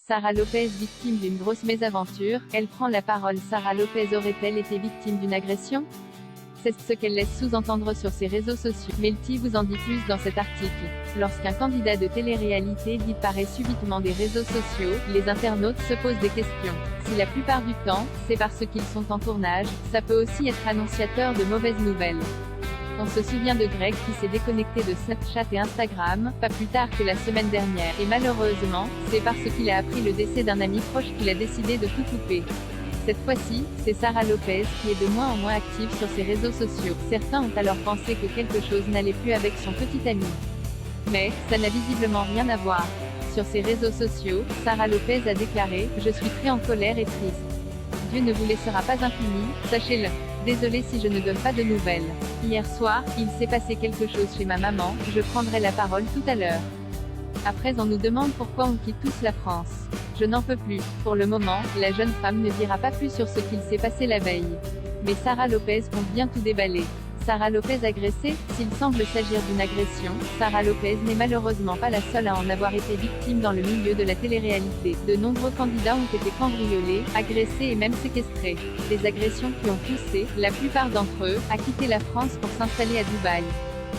Sarah Lopez victime d'une grosse mésaventure, elle prend la parole. Sarah Lopez aurait-elle été victime d'une agression? C'est ce qu'elle laisse sous-entendre sur ses réseaux sociaux. Melty vous en dit plus dans cet article. Lorsqu'un candidat de télé-réalité disparaît subitement des réseaux sociaux, les internautes se posent des questions. Si la plupart du temps, c'est parce qu'ils sont en tournage, ça peut aussi être annonciateur de mauvaises nouvelles. On se souvient de Greg qui s'est déconnecté de Snapchat et Instagram, pas plus tard que la semaine dernière, et malheureusement, c'est parce qu'il a appris le décès d'un ami proche qu'il a décidé de tout couper. Cette fois-ci, c'est Sarah Lopez qui est de moins en moins active sur ses réseaux sociaux. Certains ont alors pensé que quelque chose n'allait plus avec son petit ami. Mais, ça n'a visiblement rien à voir. Sur ses réseaux sociaux, Sarah Lopez a déclaré « Je suis très en colère et triste. Dieu ne vous laissera pas impuni, sachez-le. Désolée si je ne donne pas de nouvelles. Hier soir, il s'est passé quelque chose chez ma maman, je prendrai la parole tout à l'heure. Après on nous demande pourquoi on quitte tous la France. Je n'en peux plus. Pour le moment, la jeune femme ne dira pas plus sur ce qu'il s'est passé la veille. Mais Sarah Lopez compte bien tout déballer. Sarah Lopez agressée? S'il semble s'agir d'une agression, Sarah Lopez n'est malheureusement pas la seule à en avoir été victime dans le milieu de la télé-réalité. De nombreux candidats ont été cambriolés, agressés et même séquestrés. Des agressions qui ont poussé, la plupart d'entre eux, à quitter la France pour s'installer à Dubaï.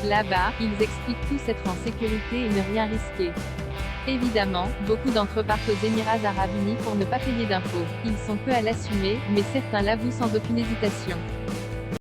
Là-bas, ils expliquent tous être en sécurité et ne rien risquer. Évidemment, beaucoup d'entre eux partent aux Émirats Arabes Unis pour ne pas payer d'impôts. Ils sont peu à l'assumer, mais certains l'avouent sans aucune hésitation.